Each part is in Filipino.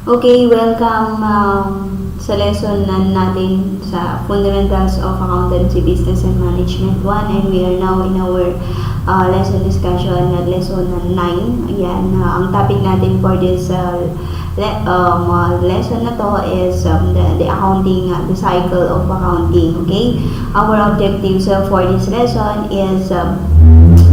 Okay, welcome sa lesson natin sa Fundamentals of Accountancy, Business and Management 1, and we are now in our lesson discussion at lesson 9. Ayan, ang topic natin for this lesson na to is the accounting, the cycle of accounting. Okay, our objectives for this lesson is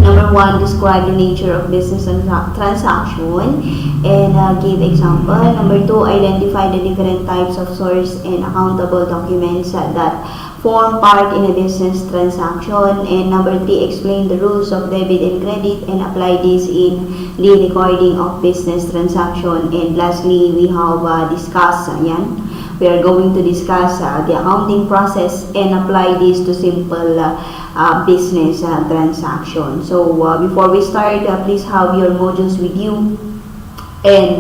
number 1, describe the nature of business transaction and give example. Number 2, identify the different types of source and accountable documents that form part in a business transaction. And number 3, explain the rules of debit and credit and apply this in the recording of business transaction. And lastly, we have discussed, we are going to discuss the accounting process and apply this to simple business transaction. So before we start, please have your modules with you and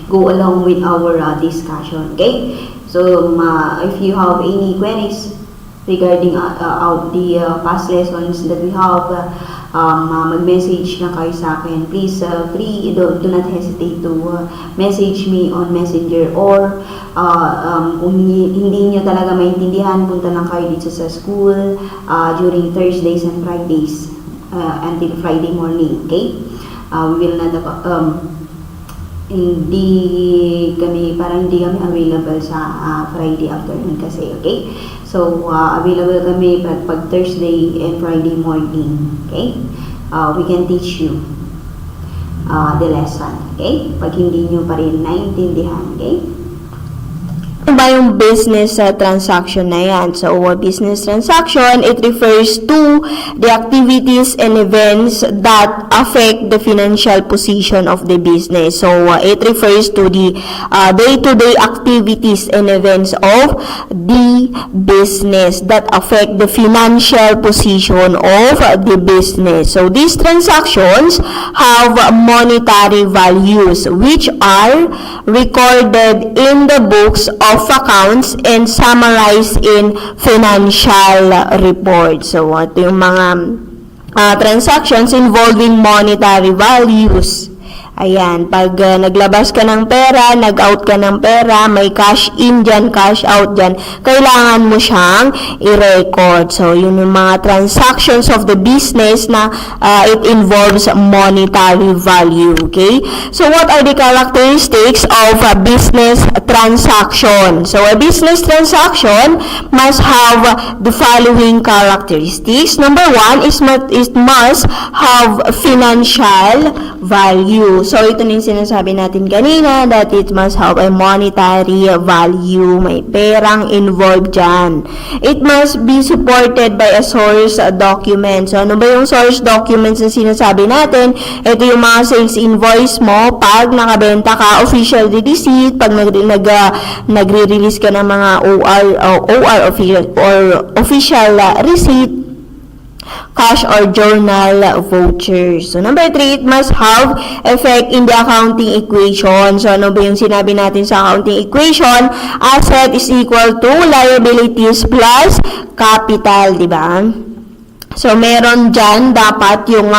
go along with our discussion. Okay, so if you have any queries regarding the past lessons that we have, mag-message na kayo sa akin. Please do not hesitate to message me on Messenger, or kung hindi nyo talaga maintindihan, punta lang kayo dito sa school during Thursdays and Fridays until Friday morning. Okay, we will not hindi kami available sa Friday afternoon kasi. Okay, so available kami pag Thursday and Friday morning. Okay, we can teach you the lesson. Okay, pag hindi nyo pa rin naintindihan. Okay, Ano ba yung business transaction na yan? So, business transaction, it refers to the activities and events that affect the financial position of the business. So, it refers to the day-to-day activities and events of the business that affect the financial position of the business. So, these transactions have monetary values which are recorded in the books of accounts and summarized in financial reports. So, ito yung mga transactions involving monetary values. Ayan, pag naglabas ka ng pera, nag-out ka ng pera, may cash in dyan, cash out dyan, kailangan mo siyang i-record. So, yun yung mga transactions of the business na it involves monetary value. Okay? So, what are the characteristics of a business transaction? So, a business transaction must have the following characteristics. Number 1 is it must have financial value. So, ito na yung sinasabi natin kanina, that it must have a monetary value. May perang involved dyan. It must be supported by a source document. So, ano ba yung source documents na sinasabi natin? Ito yung mga sales invoice mo pag nakabenta ka, official receipt, pag nagre-release ka ng mga OR official receipt, cash or journal vouchers. So, number 3, it must have effect in the accounting equation. So, ano ba yung sinabi natin sa accounting equation? Asset is equal to liabilities plus capital, di ba? So, meron dyan dapat yung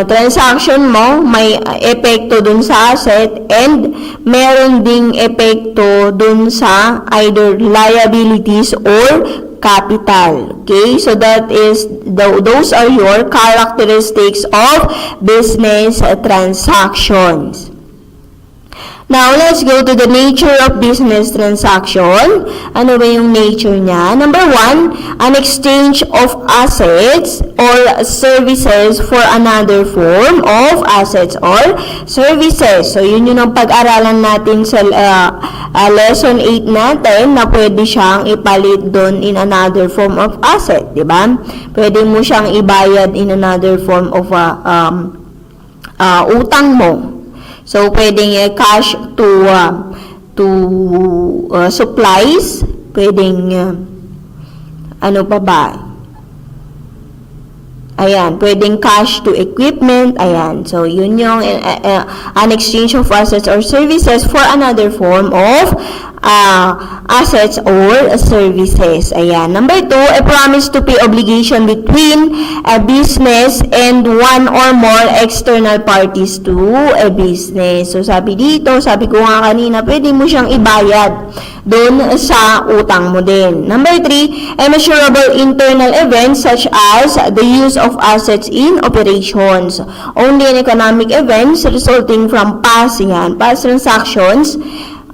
transaction mo, may epekto dun sa asset, and meron ding epekto dun sa either liabilities or capital. Okay, so those are your characteristics of business transactions. Now, let's go to the nature of business transaction. Ano ba yung nature niya? Number 1, an exchange of assets or services for another form of assets or services. So, yun yung pag-aralan natin sa lesson 8 natin, na pwede siyang ipalit doon in another form of asset, di ba? Pwede mo siyang ibayad in another form of utang mo. So, pwedeng cash to supplies, pwedeng ano pa ba? Ayan, pwedeng cash to equipment. Ayan, so yun yung an exchange of assets or services for another form of assets or services. Ayan. Number 2, a promise to pay obligation between a business and one or more external parties to a business. So, sabi dito, sabi ko nga kanina, pwede mo siyang ibayad doon sa utang mo din. Number 3, a measurable internal events such as the use of assets in operations. Only an economic events resulting from past transactions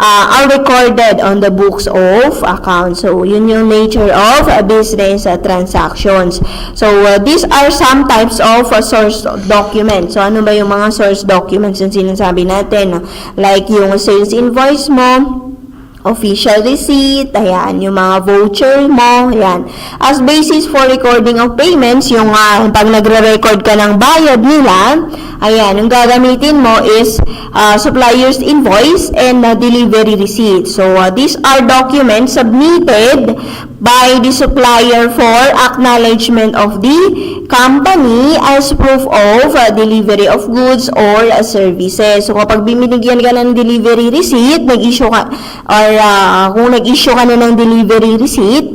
are recorded on the books of accounts. So, yun yung nature of business transactions. So, these are some types of source documents. So, ano ba yung mga source documents yung sinasabi natin? Like yung sales invoice mo, official receipt, ayan, yung mga voucher mo, ayan. As basis for recording of payments, yung pag nagre-record ka ng bayad nila, ayan, yung gagamitin mo is supplier's invoice and delivery receipt. So, these are documents submitted by the supplier for acknowledgement of the company as proof of delivery of goods or services. So, kapag binigyan ka ng delivery receipt, nag-issue ka, or kung nag-issue ka na ng delivery receipt,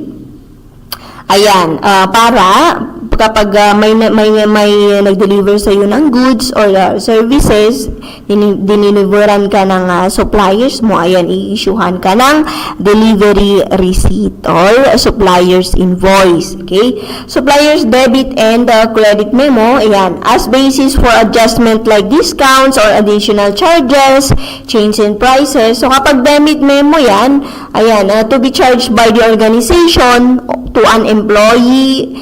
ayan, para kapag may nag-deliver sa iyo ng goods or services, diniliveran ka ng suppliers mo, ayan, i-issuehan ka ng delivery receipt or supplier's invoice. Okay? Supplier's debit and credit memo, ayan, as basis for adjustment like discounts or additional charges, change in prices. So, kapag debit memo yan, ayan, to be charged by the organization to an employee,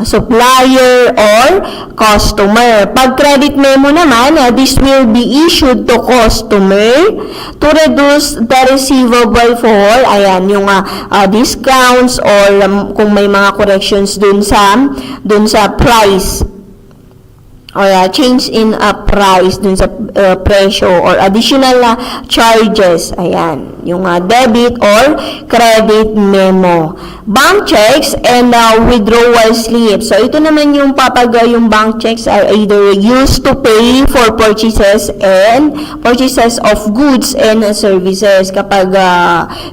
supplier, or customer. Pag credit memo naman, this will be issued to customer to reduce the receivable for, ayan, yung discounts or kung may mga corrections dun sa price or change in price dun sa presyo or additional charges, ayan, yung debit or credit memo. Bank checks and withdrawal slips. So, ito naman yung yung bank checks are either used to pay for purchases of goods and services. Kapag,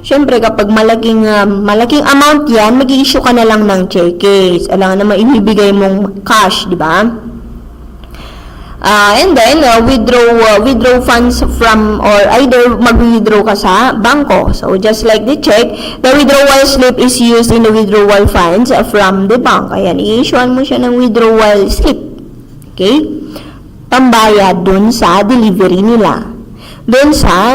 syempre, kapag malaking amount yan, mag-i-issue ka na lang ng cheques. Alam naman, ibibigay mong cash, di ba? And then, withdraw funds from, or either mag-withdraw ka sa bangko. So, just like the check, the withdrawal slip is used in the withdrawal funds from the bank. Ayan, i-issuean mo siya ng withdrawal slip. Okay? Pambayad dun sa delivery nila. Dun sa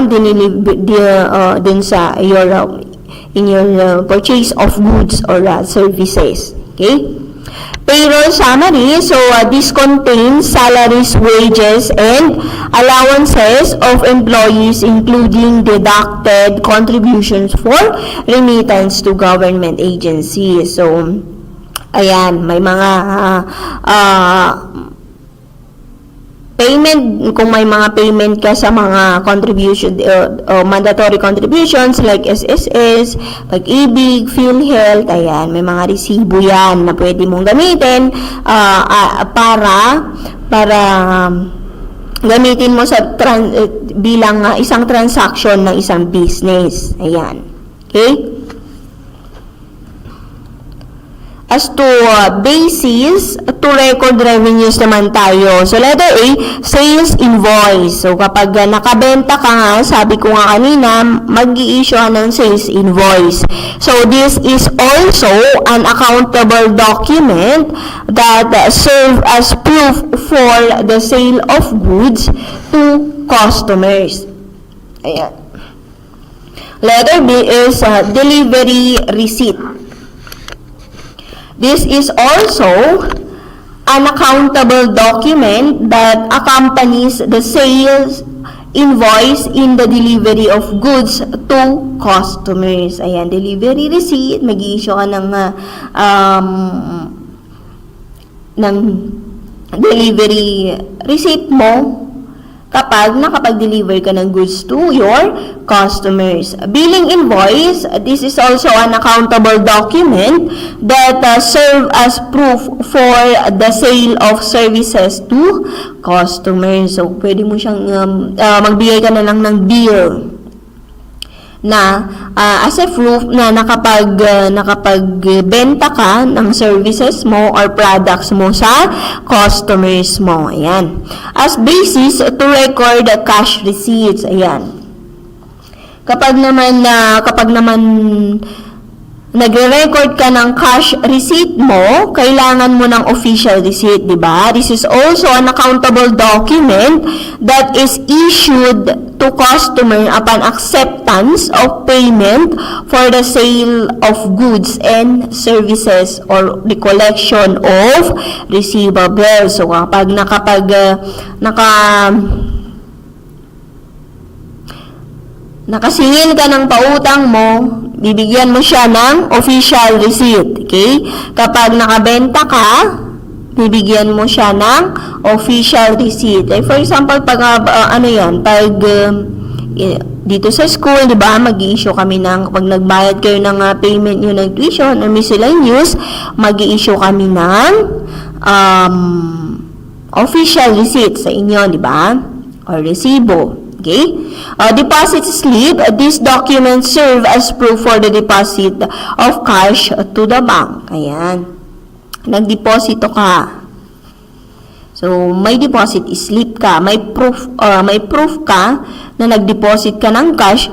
in your purchase of goods or services. Okay? Payroll summary, so this contains salaries, wages, and allowances of employees including deducted contributions for remittance to government agencies. So, ayan, may mga payment, kung may mga payment ka sa mga contribution, mandatory contributions like SSS, Pag-ibig, PhilHealth, ayan, may mga resibo yan na pwede mong gamitin para gamitin mo sa bilang isang transaction ng isang business. Ayan. Okay? As to basis to record revenues naman tayo. So, letter A, sales invoice. So, kapag nakabenta ka nga, sabi ko nga kanina, mag-i-issue ng sales invoice. So, this is also an accountable document that serve as proof for the sale of goods to customers. Ayan. Letter B is delivery receipt. This is also an accountable document that accompanies the sales invoice in the delivery of goods to customers. Ayan, delivery receipt, mag-i-issue ka ng delivery receipt mo kapag nakapag-deliver ka ng goods to your customers. Billing invoice, this is also an accountable document that serve as proof for the sale of services to customers. So, pwede mo siyang magbigay ka na lang ng bill. na as a proof na nakapagbenta ka ng services mo or products mo sa customers mo. Ayan. As basis to record cash receipts. Ayan. Kapag naman nagre-record ka ng cash receipt mo, kailangan mo ng official receipt, di ba? This is also an accountable document that is issued to customer upon acceptance of payment for the sale of goods and services or the collection of receivables. So, kapag nakasingil ka ng pautang mo, bibigyan mo siya ng official receipt. Okay? Kapag nakabenta ka, bibigyan mo siya ng official receipt. Like for example, pag dito sa school, di ba, mag-i-issue kami ng, pag nagbayad kayo ng payment nyo ng tuition or miscellaneous, mag-i-issue kami ng official receipt sa inyo, di ba? Or resibo. Okay? Deposit slip. These documents serve as proof for the deposit of cash to the bank. Ayan. Nagdeposito ka. So, may deposit slip ka. May proof ka na nagdeposit ka ng cash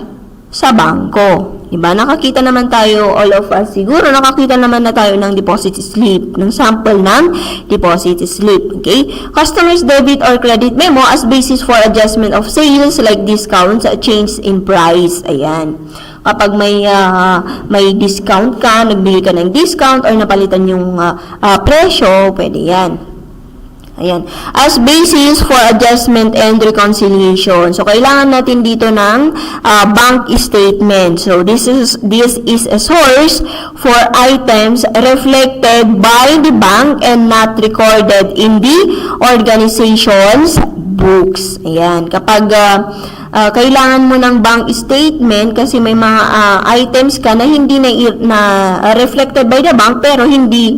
sa bangko. Diba? Nakakita naman tayo, all of us siguro, nakakita naman na tayo ng deposit slip, ng sample ng deposit slip. Okay? Customer's debit or credit memo as basis for adjustment of sales like discounts, change in price. Ayan. Kapag may discount ka, nagbili ka ng discount or napalitan yung presyo, pwede yan. Ayan. As basis for adjustment and reconciliation. So, kailangan natin dito ng bank statement. So, this is a source for items reflected by the bank and not recorded in the organization's books. Ayan. Kapag kailangan mo ng bank statement kasi may mga items ka na hindi na reflected by the bank pero hindi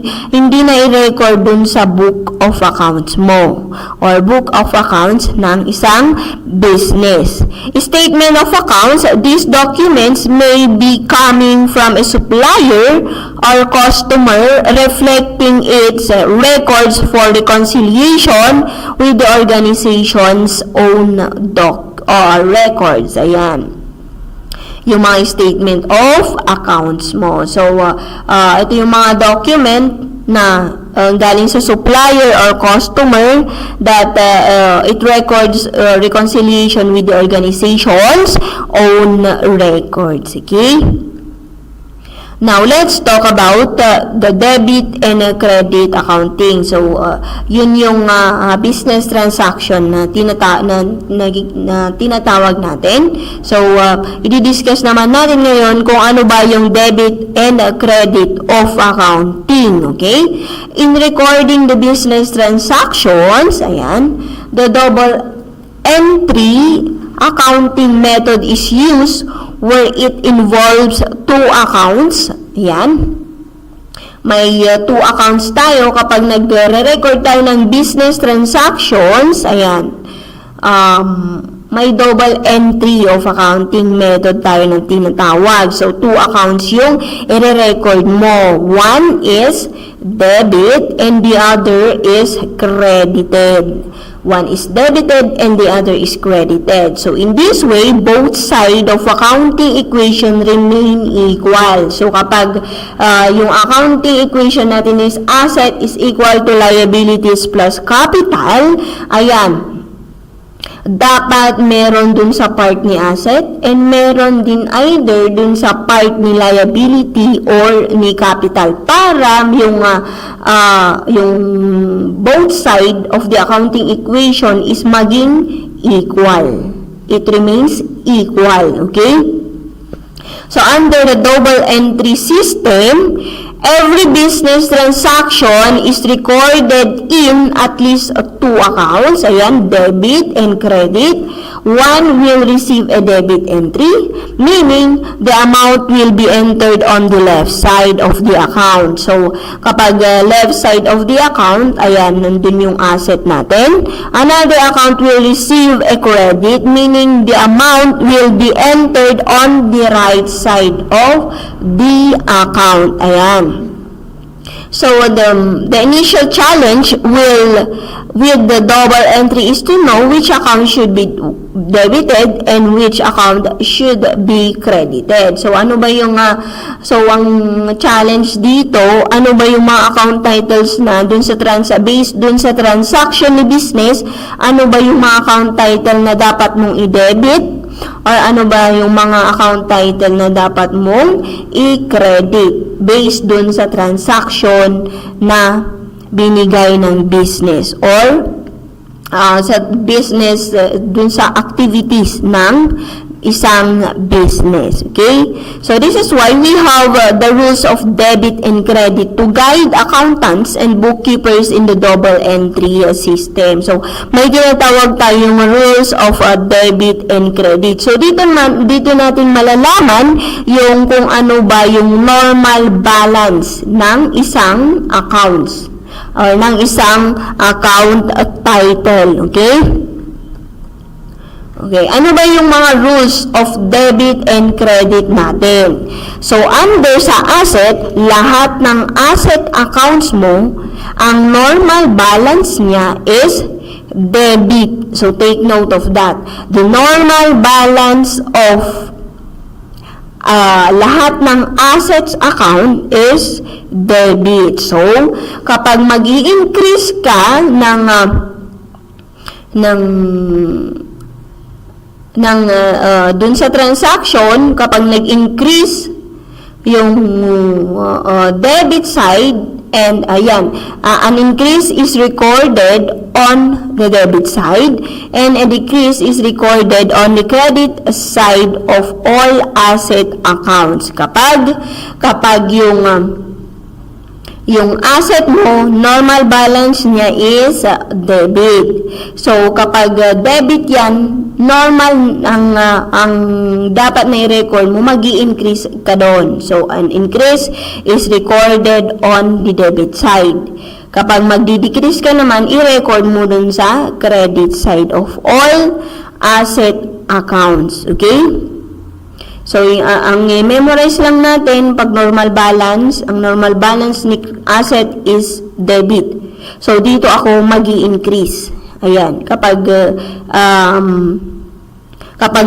na i-record dun sa book of accounts mo or book of accounts ng isang business. Statement of accounts, these documents may be coming from a supplier or customer reflecting its records for reconciliation with the organization's own or records. Ayan. Yung mga statement of accounts mo. So, ito yung mga document na galing sa supplier or customer that it records reconciliation with the organization's own records. Okay? Now, let's talk about the debit and credit accounting. So, yun yung business transaction na tinatawag natin. So, i-discuss naman natin ngayon kung ano ba yung debit and credit of accounting. Okay? In recording the business transactions, ayan, the double entry accounting method is used where it involves two accounts. Ayan. May two accounts tayo kapag nagre-record tayo ng business transactions. Ayan. May double entry of accounting method tayo ng tinatawag. So, two accounts yung i-record mo. One is debit and the other is credited. One is debited and the other is credited. So, in this way, both sides of accounting equation remain equal. So, kapag yung accounting equation natin is asset is equal to liabilities plus capital, ayan, dapat meron dun sa part ni asset and meron din either dun sa part ni liability or ni capital para yung both side of the accounting equation is maging equal. It remains equal. Okay? So, under the double entry system, every business transaction is recorded in at least two accounts, ayan, debit and credit, one will receive a debit entry, meaning the amount will be entered on the left side of the account. So, kapag left side of the account, ayan, nandun yung asset natin. Another account will receive a credit, meaning the amount will be entered on the right side of the account. Ayan. So, the initial challenge with the double entry is to know which account should be debited and which account should be credited. So, ano ba yung, ang challenge dito, ano ba yung mga account titles na based dun sa transaction ni business, ano ba yung mga account title na dapat mong i-debit? Or ano ba yung mga account title na dapat mong i-credit based dun sa transaction na binigay ng business or sa business dun sa activities ng isang business. Okay? So, this is why we have the rules of debit and credit to guide accountants and bookkeepers in the double entry system. So, may tinatawag tayong rules of debit and credit. So, dito natin malalaman yung kung ano ba yung normal balance ng isang accounts or ng isang account title. Okay? Okay, ano ba yung mga rules of debit and credit natin? So, under sa asset, lahat ng asset accounts mo, ang normal balance niya is debit. So, take note of that. The normal balance of lahat ng assets account is debit. So, kapag mag-i-increase ka dun sa transaction, kapag nag-increase yung debit side, and ayan, an increase is recorded on the debit side, and a decrease is recorded on the credit side of all asset accounts. Kapag yung asset mo, normal balance niya is debit. So, kapag debit yan, normal ang dapat na i-record mo, mag-i-increase ka doon. So, an increase is recorded on the debit side. Kapag magdi-decrease ka naman, i-record mo doon sa credit side of all asset accounts. Okay? So, ang memorize lang natin, pag normal balance, ang normal balance ni asset is debit. So, dito ako mag-i-increase. Ayan. Kapag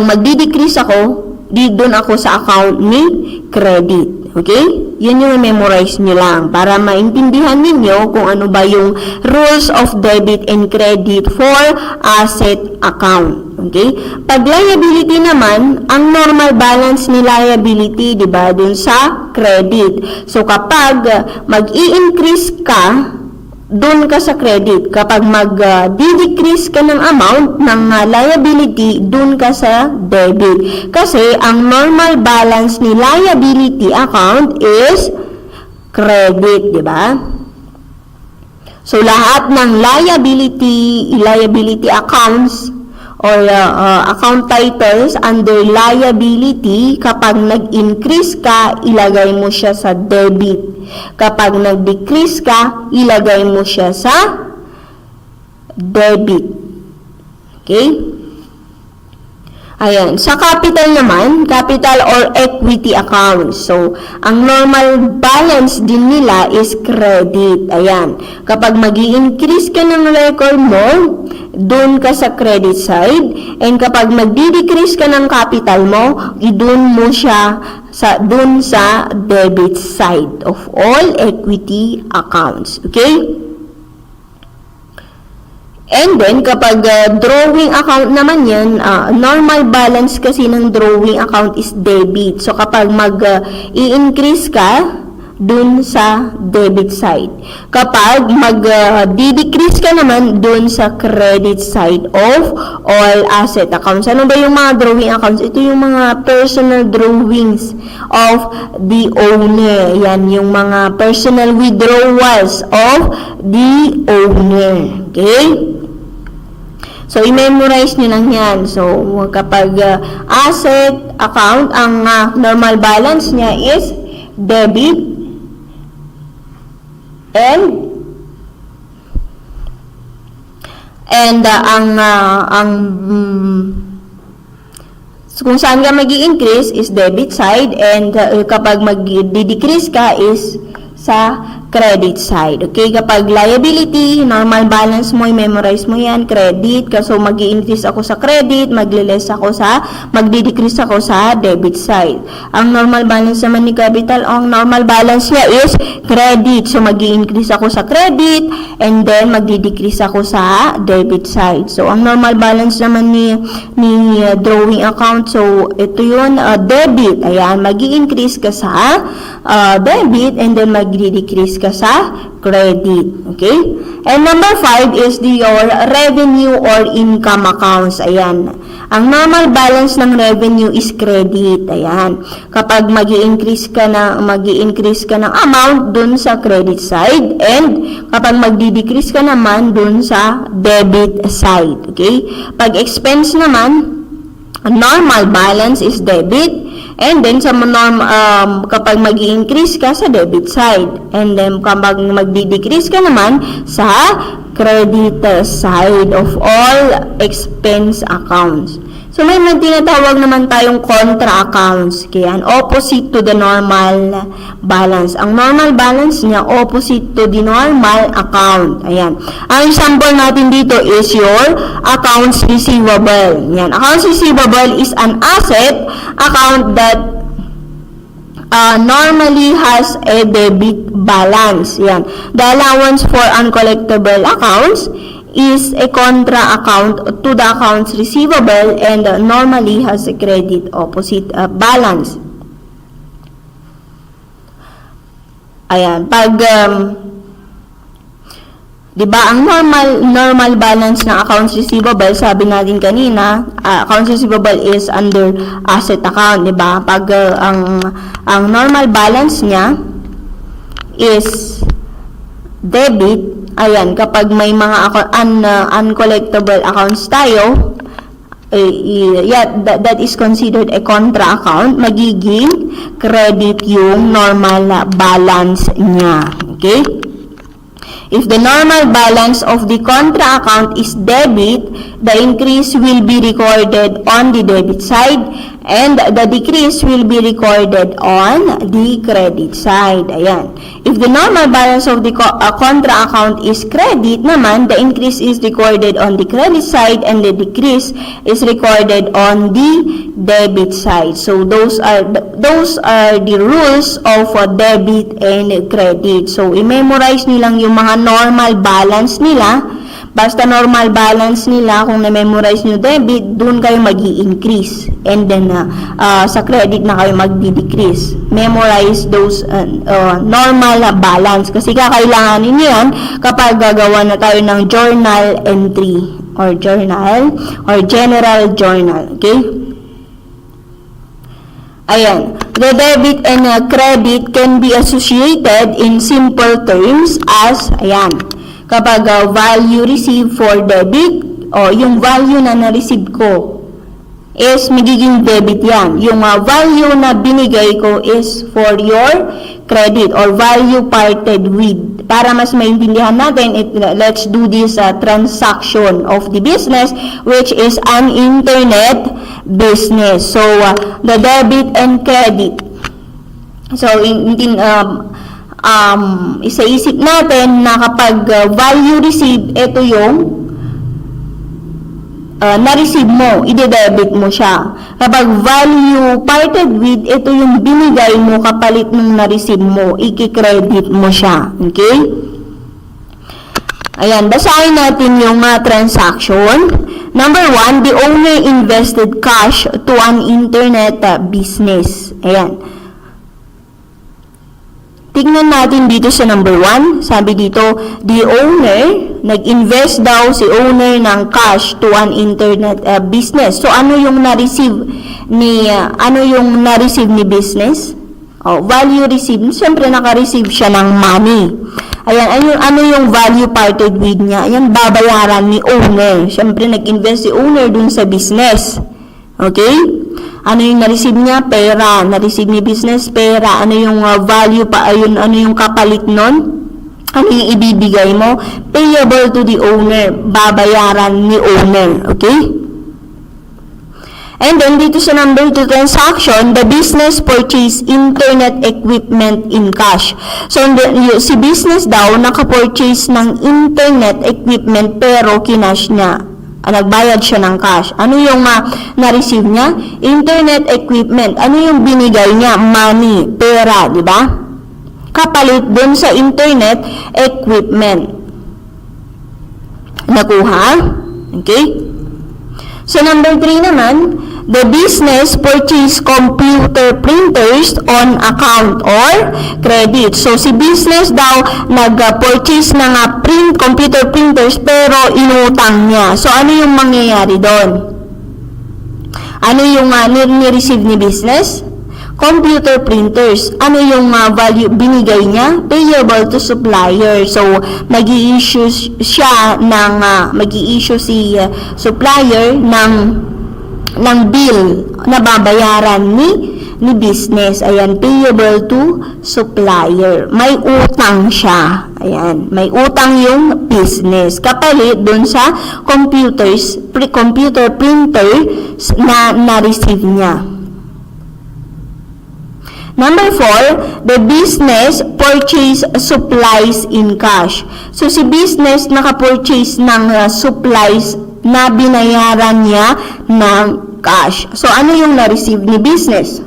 magdi-decrease ako, doon ako sa account ni credit. Okay? Yun yung memorize nyo lang para maintindihan ninyo kung ano ba yung rules of debit and credit for asset account. Okay? Pag liability naman, ang normal balance ni liability, di ba, dun sa credit. So, kapag mag-i-increase ka, dun ka sa credit. Kapag mag-decrease ka ng amount ng liability, dun ka sa debit. Kasi, ang normal balance ni liability account is credit, di ba? So, lahat ng liability accounts or account titles under liability, kapag nag-increase ka, ilagay mo siya sa debit. Kapag nag-decrease ka, ilagay mo siya sa debit. Okay? Ayan. Sa capital naman, capital or equity accounts. So, ang normal balance din nila is credit. Ayan. Kapag mag-i-increase ka ng record mo, doon ka sa credit side. And kapag mag-decrease ka ng capital mo, doon mo siya doon sa debit side of all equity accounts. Okay? And then, kapag drawing account naman yan, normal balance kasi ng drawing account is debit. So, kapag mag-i-increase ka, dun sa debit side. Kapag mag-decrease ka naman, dun sa credit side of all asset accounts. Ano ba yung mga drawing accounts? Ito yung mga personal drawings of the owner. Yan, yung mga personal withdrawals of the owner. Okay? So, i-memorize nyo lang yan. So, kapag asset account, ang normal balance niya is debit and kung saan ka mag-i-increase is debit side, and kapag mag-decrease ka is sa credit side. Okay, kapag liability, normal balance mo, i-memorize mo yan, credit, so mag-i-increase ako sa credit, magdi-decrease ako sa debit side. Ang normal balance naman ni capital, ang normal balance niya is credit, so mag-i-increase ako sa credit, and then magdi-decrease ako sa debit side. So, ang normal balance naman ni drawing account, so ito yun, debit, ayan, mag-i-increase ka sa debit, and then magdi-decrease ka sa credit. Okay? And number 5 is your revenue or income accounts. Ayan. Ang normal balance ng revenue is credit. Ayan. Kapag mag-i-increase ka ng amount dun sa credit side, and kapag magdi-decrease ka naman dun sa debit side. Okay? Pag expense naman, normal balance is debit, and then kapag mag-i-increase ka sa debit side, and then kapag magdi-decrease ka naman sa credit side of all expense accounts. So, may tinatawag naman tayong contra accounts. Kaya, opposite to the normal balance. Ang normal balance niya, opposite to the normal account. Ayan. Ang example natin dito is your accounts receivable. Ayan. Accounts receivable is an asset account that normally has a debit balance. Yan. The allowance for uncollectible accounts is a contra account to the accounts receivable, and normally has a credit opposite balance. Ayan. Pag diba, ang normal balance ng accounts receivable, sabi natin kanina, accounts receivable is under asset account, diba? Pag ang normal balance niya is debit, ayan, kapag may mga uncollectible accounts tayo, that is considered a contra account, magiging credit yung normal balance niya. Okay? If the normal balance of the contra account is debit, the increase will be recorded on the debit side, and the decrease will be recorded on the credit side. Ayan. If the normal balance of the contra account is credit naman, the increase is recorded on the credit side, and the decrease is recorded on the debit side. So those are the rules of debit and credit. So i-memorize nilang yung mga normal balance nila. Basta normal balance nila, kung na-memorize nyo debit, dun kayo mag-i-increase. And then, sa credit na kayo mag-decrease. Memorize those normal balance. Kasi kakailanganin nyo yan kapag gagawa na tayo ng journal entry. Or general journal. Okay? Ayan. The debit and credit can be associated in simple terms as, ayan, kapag value received for debit, o yung value na na-receive ko is magiging debit yan. Yung value na binigay ko is for your credit or value parted with. Para mas maintindihan natin, let's do this transaction of the business, which is an internet business. So, the debit and credit. So, isa-isip natin na kapag value received, ito yung na-receive mo, ide-debit mo siya. Kapag value parted with, ito yung binigay mo kapalit ng na-receive mo, i-credit mo siya. Okay? Ayan, basahin natin yung transaction. Number 1, the owner invested cash to an internet business. Ayan. Tingnan natin dito sa number 1. Sabi dito, the owner, nag-invest daw si owner ng cash to an internet business. So, ano yung na-receive ni business? Value received. Siyempre, naka-receive siya ng money. Ayan, ano yung value parted with niya? Ayan, babayaran ni owner. Siyempre, nag-invest si owner dun sa business. Okay? Ano yung na-receive niya? Pera. Na-receive ni business, pera. Ano yung value pa? Ayun, ano yung kapalit nun? Ano yung ibibigay mo? Payable to the owner. Babayaran ni owner. Okay? And then, dito sa number 2 transaction, the business purchase internet equipment in cash. So, si business daw, naka-purchase ng internet equipment pero kinash niya. Nagbayad siya ng cash. Ano yung na-receive niya? Internet equipment. Ano yung binigay niya? Money, pera, di ba? Kapalit dun sa internet equipment. Nakuha? Okay? So, number 3 naman, the business purchase computer printers on account or credit. So, si business daw nag-purchase ng computer printers pero inutang niya. So, ano yung mangyayari doon? Ano yung ni-receive ni business? Computer printers. Ano yung value binigay niya? Payable to supplier. So, mag-i-issue siya ng mag-i-issue si supplier ng bill na babayaran ni business. Ayan, payable to supplier. May utang siya. Ayan, may utang yung business. Kapalit dun sa computer printer na na-receive niya. Number 4, the business purchase supplies in cash. So, si business naka-purchase ng supplies na binayaran niya ng cash. So, ano yung na-receive ni business?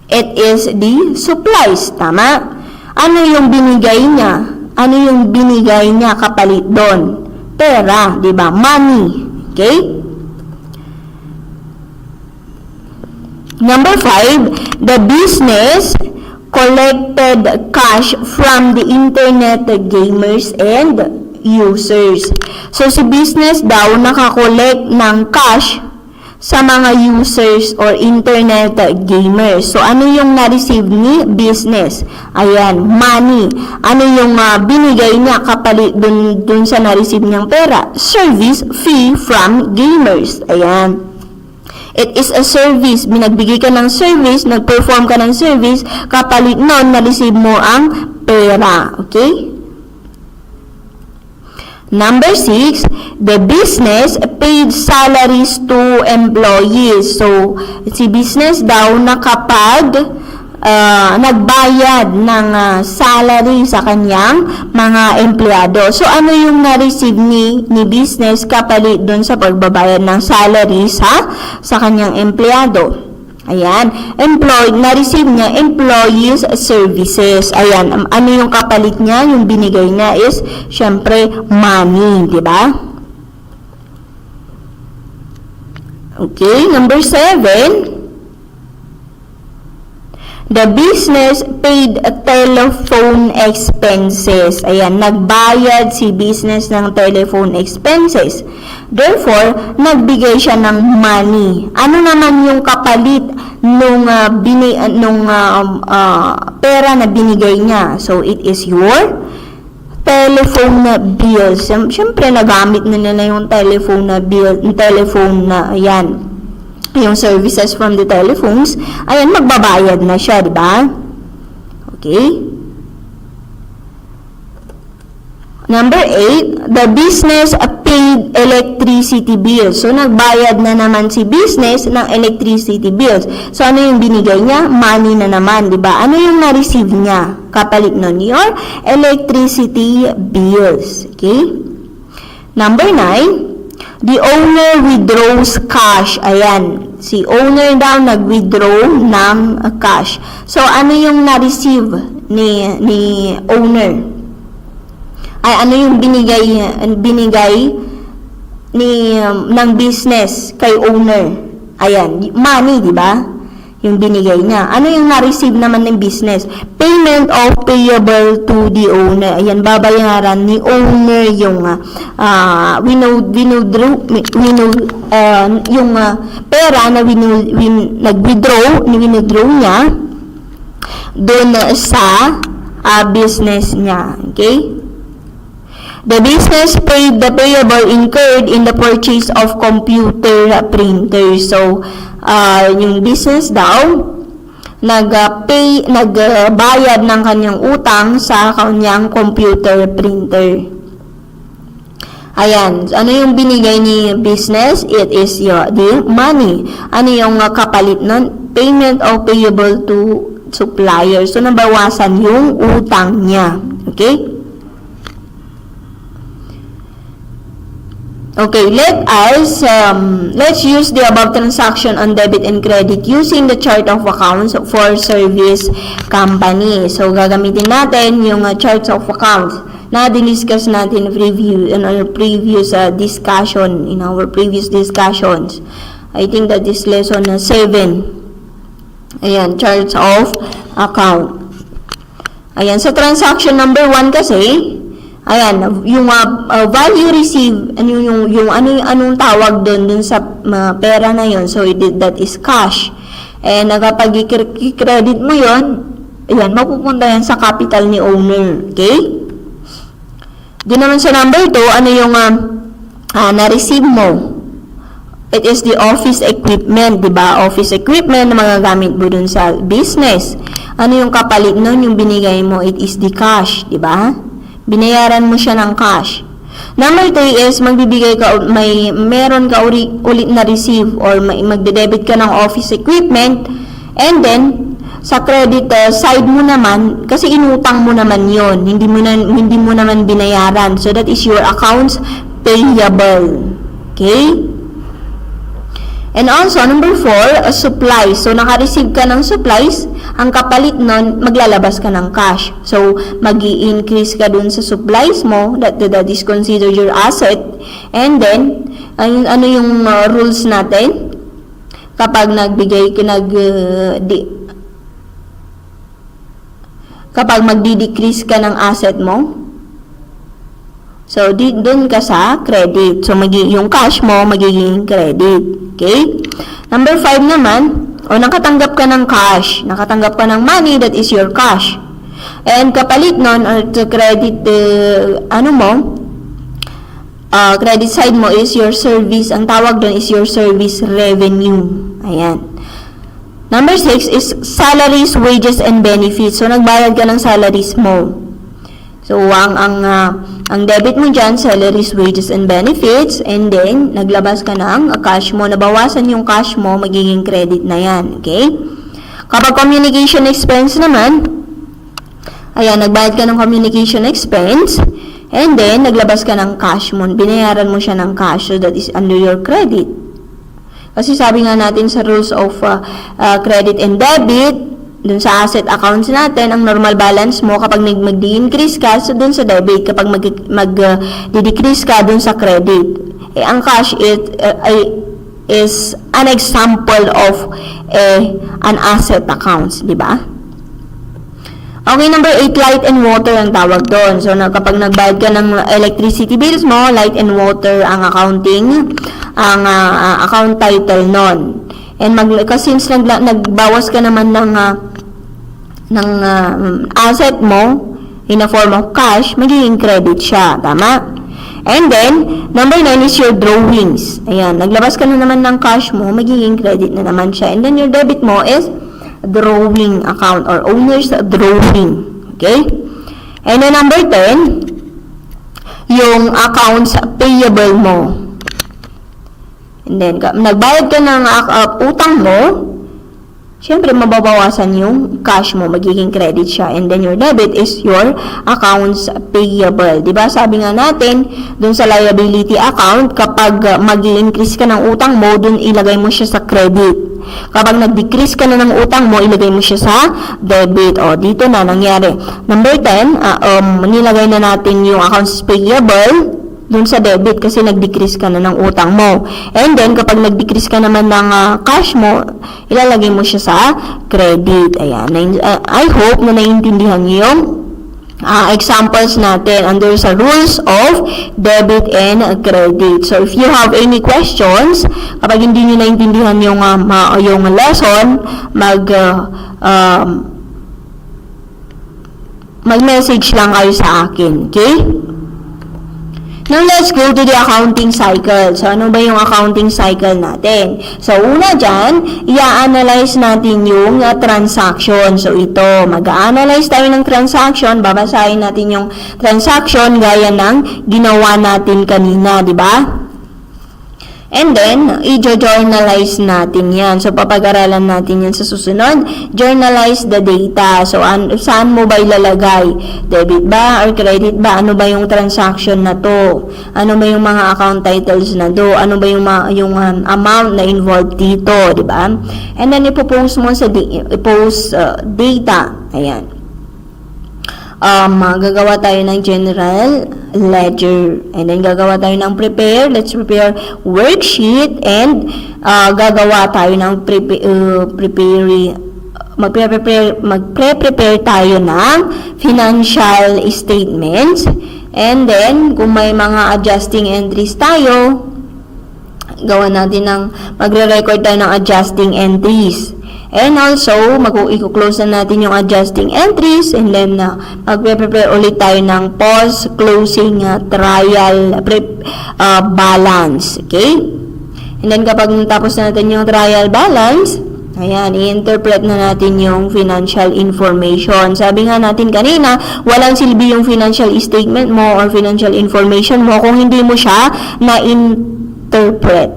It is the supplies. Tama? Ano yung binigay niya? Ano yung binigay niya kapalit doon? Pera, di ba? Money. Okay? Number 5, the business collected cash from the internet gamers and users. So, si business daw nakakolect ng cash sa mga users or internet gamers. So, ano yung na-receive ni business? Ayan, money. Ano yung binigay niya kapalit dun sa na-receive niyang pera? Service fee from gamers. Ayan. It is a service. Binagbigay ka ng service, nag-perform ka ng service, kapalit nun, na-receive mo ang pera. Okay? Number 6, the business paid salaries to employees. So, si business daw na kapag nagbayad ng salary sa kanyang mga empleyado. So, ano yung na-receive ni business kapalit dun sa pagbabayad ng salary sa kanyang empleyado? Ayan. Employed, na-receive niya employees services. Ayan. Ano yung kapalit niya? Yung binigay niya is, syempre, money. Diba? Okay. Number 7. The business paid telephone expenses. Ayan, nagbayad si business ng telephone expenses. Therefore, nagbigay siya ng money. Ano naman yung kapalit nung pera na binigay niya? So, it is your telephone bills. Siyempre, nagamit na nila yung telephone na bill, yung telephone na, ayan, yung services from the telephones, ayan, magbabayad na siya, di ba? Okay? Number 8, the business paid electricity bills. So, nagbayad na naman si business ng electricity bills. So, ano yung binigay niya? Money na naman, di ba? Ano yung na-receive niya? Kapalit nun, your electricity bills. Okay? Number 9, the owner withdraws cash. Ayan. Si owner daw nag-withdraw ng cash. So, ano yung na-receive ni owner? Ay, ano yung binigay ng business kay owner? Ayan. Money, di ba? Yung binigay niya. Ano yung na-receive naman ng business? Payment of payable to the owner. Ayan, babayaran ni owner yung yung pera na winwithdraw niya doon sa business niya. Okay? The business paid the payable incurred in the purchase of computer printer. So, yung business daw, nagbayad ng kanyang utang sa kanyang computer printer. Ayan, ano yung binigay ni business? It is the money. Ano yung kapalit nun? Payment of payable to supplier. So, nabawasan yung utang niya. Okay? Okay, let's use the above transaction on debit and credit using the chart of accounts for service company. So, gagamitin natin yung charts of accounts na diniscuss natin in our previous discussion, in our previous discussions. I think that is lesson 7. Ayan, charts of account. Ayan, sa transaction number 1 kasi, ayan, yung value received, anong tawag doon sa pera na yon. So, that is cash. And kapag i-credit mo yon, ayan, mapupunta yan sa capital ni owner. Okay? Doon naman sa number 2, ano yung na-receive mo? It is the office equipment, di ba? Office equipment na magagamit mo dun sa business. Ano yung kapalit nun? Yung binigay mo, it is the cash, di ba? Binayaran mo siya ng cash. Number 3 is meron ka ulit na receive or magde-debit ka ng office equipment, and then sa credit side mo naman, kasi inutang mo naman yon, hindi mo naman binayaran. So that is your accounts payable. Okay? And also, number 4, supplies. So, naka-receive ka ng supplies, ang kapalit nun, maglalabas ka ng cash. So, mag-i-increase ka dun sa supplies mo, that is considered your asset. And then, ano yung rules natin? Kapag kapag magdi-decrease ka ng asset mo, so, doon ka sa credit. So, yung cash mo, magiging credit. Okay? Number 5 naman, nakatanggap ka ng cash. Nakatanggap ka ng money, that is your cash. And kapalit nun, or to credit, credit side mo is your service. Ang tawag doon is your service revenue. Ayan. Number 6 is salaries, wages, and benefits. So, nagbayad ka ng salaries mo. So, ang debit mo dyan, salaries, wages, and benefits, and then, naglabas ka ng cash mo, nabawasan yung cash mo, magiging credit na yan, okay? Kapag communication expense naman, ayan, nagbayad ka ng communication expense, and then, naglabas ka ng cash mo, binayaran mo siya ng cash, so that is under your credit. Kasi sabi nga natin sa rules of credit and debit, dun sa asset accounts natin, ang normal balance mo kapag mag-decrease ka, so dun sa debit, kapag mag-decrease ka dun sa credit. Ang cash is an example of an asset accounts, di ba? Okay, number 8, light and water ang tawag doon. So, kapag nagbayad ka ng electricity bills mo, light and water ang accounting, ang account title nun. And since nagbawas ka naman ng asset mo in a form of cash, magiging credit siya. Tama? And then, number 9 is your drawings. Ayan, naglabas ka na naman ng cash mo, magiging credit na naman siya. And then, your debit mo is drawing account or owner's drawing. Okay? And then, number 10, yung accounts payable mo. And then, nagbayad ka ng utang mo, syempre, mababawasan yung cash mo, magiging credit siya. And then, your debit is your accounts payable. Diba? Sabi nga natin, dun sa liability account, kapag mag-increase ka ng utang mo, dun ilagay mo siya sa credit. Kapag nag-decrease ka na ng utang mo, ilagay mo siya sa debit. O, dito na nangyari. Number 10, nilagay na natin yung accounts payable dun sa debit kasi nag-decrease ka na ng utang mo. And then, kapag nag-decrease ka naman ng cash mo, ilalagay mo siya sa credit. Ayan. I hope na naiintindihan niyo yung examples natin under sa rules of debit and credit. So, if you have any questions, kapag hindi niyo naiintindihan yung mag-message lang kayo sa akin, okay? Now, let's go to the accounting cycle. So, ano ba yung accounting cycle natin? So, una dyan, i-analyze natin yung transaction. So, ito, mag-analyze tayo ng transaction, babasahin natin yung transaction gaya ng ginawa natin kanina, di ba? And then, i-journalize natin yan. So, papag-aralan natin yan sa susunod. Journalize the data. So, saan mo ba ilalagay? Debit ba or credit ba? Ano ba yung transaction na to? Ano ba yung mga account titles na do? Ano ba yung amount na involved dito? Diba? And then, ipopost mo sa data. Ayan. Gagawa tayo ng general ledger, and then gagawa tayo ng let's prepare worksheet, and gagawa tayo ng magpre-prepare tayo ng financial statements, and then kung may mga adjusting entries tayo, gawa natin magre-record tayo ng adjusting entries. And also, i-close na natin yung adjusting entries, and then magpe-prepare ulit tayo ng post-closing trial balance. Okay? And then kapag natapos na natin yung trial balance, ayan, i-interpret na natin yung financial information. Sabi nga natin kanina, walang silbi yung financial statement mo or financial information mo kung hindi mo siya na-interpret.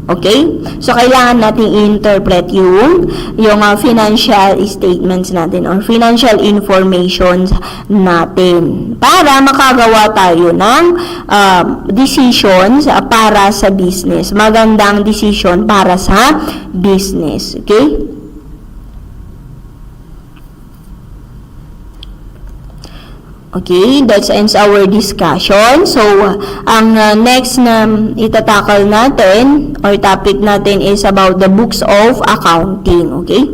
Okay? So, kailangan natin i-interpret yung financial statements natin or financial information natin para makagawa tayo ng decisions para sa business. Magandang decision para sa business. Okay? Okay, that ends our discussion. So, ang next na itatakal natin or topic natin is about the books of accounting. Okay?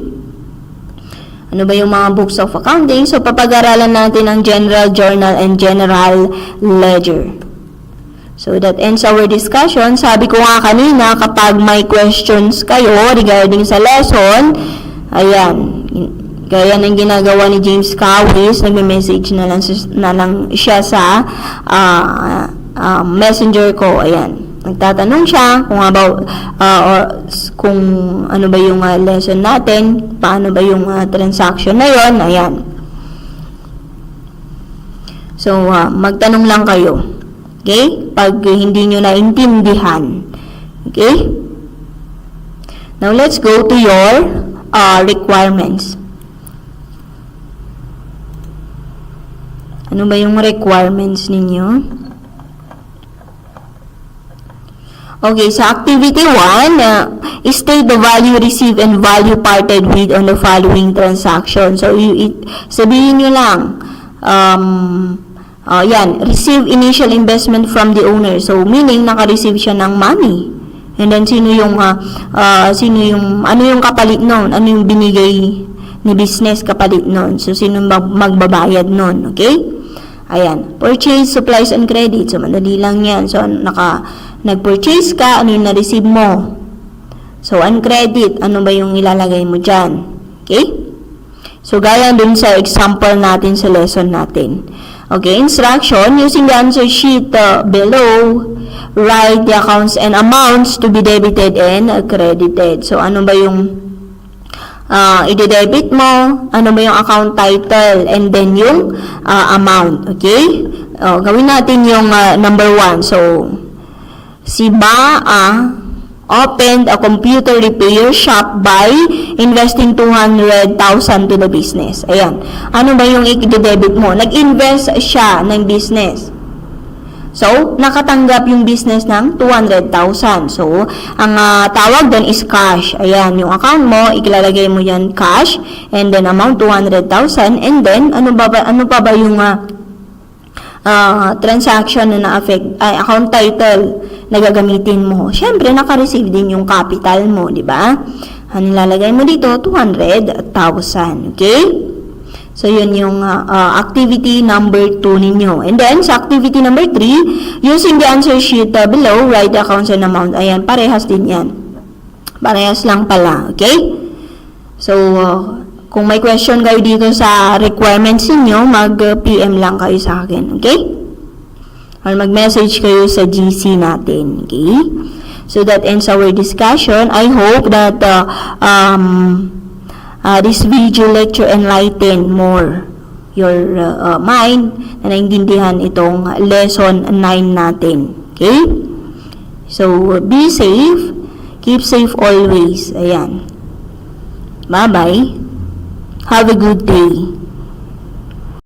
Ano ba yung mga books of accounting? So, papag-aralan natin ang general journal and general ledger. So, that ends our discussion. Sabi ko nga kanina, kapag may questions kayo regarding sa lesson, ayan, gaya ng ginagawa ni James Cawis, nagme-message na lang siya sa messenger ko. Ayan. Nagtatanong siya kung kung ano ba yung lesson natin, paano ba yung transaction na yon. Ayan. So, magtanong lang kayo. Okay? Pag hindi nyo naintindihan. Okay? Now, let's go to your requirements. Ano ba yung requirements ninyo? Okay, sa activity 1, state the value received and value parted with on the following transaction. So, sabihin nyo lang, yan, receive initial investment from the owner. So, meaning, naka-receive siya ng money. And then, ano yung kapalit nun? Ano yung binigay ni business kapalit nun? So, sino magbabayad nun? Okay? Ayan, purchase, supplies, and credit. So, madali lang yan. So, nag-purchase ka, ano yung na-receive mo? So, on credit, ano ba yung ilalagay mo dyan? Okay? So, gaya dun sa example natin sa lesson natin. Okay, instruction, using the answer sheet below, write the accounts and amounts to be debited and credited. So, ano ba yung i-debit mo, ano ba yung account title, and then yung amount. Okay? Gawin natin yung number 1. So, si Baa opened a computer repair shop by investing 200,000 to the business. Ayan. Ano ba yung i-debit mo? Nag-invest siya ng business. So, nakatanggap yung business ng 200,000. So, ang tawag doon is cash. Ayan, yung account mo, ilalagay mo yan cash, and then amount 200,000, and then, ano pa ba yung transaction na na-affect, account title na gagamitin mo? Siyempre, naka-receive din yung capital mo, di ba? Ano nilalagay mo dito? 200,000. Okay? So, yun yung activity number 2 ninyo. And then, sa activity number 3, using the answer sheet below, write the accounts and amount. Ayan, parehas din yan. Parehas lang pala. Okay? So, Kung may question kayo dito sa requirements niyo, mag-PM lang kayo sa akin, okay? Or mag-message kayo sa GC natin, okay? So that ends our discussion. I hope that this video lecture enlighten more your mind na naintindihan itong lesson 9 natin, okay? So, be safe. Keep safe always. Ayan. Bye-bye. Have a good day.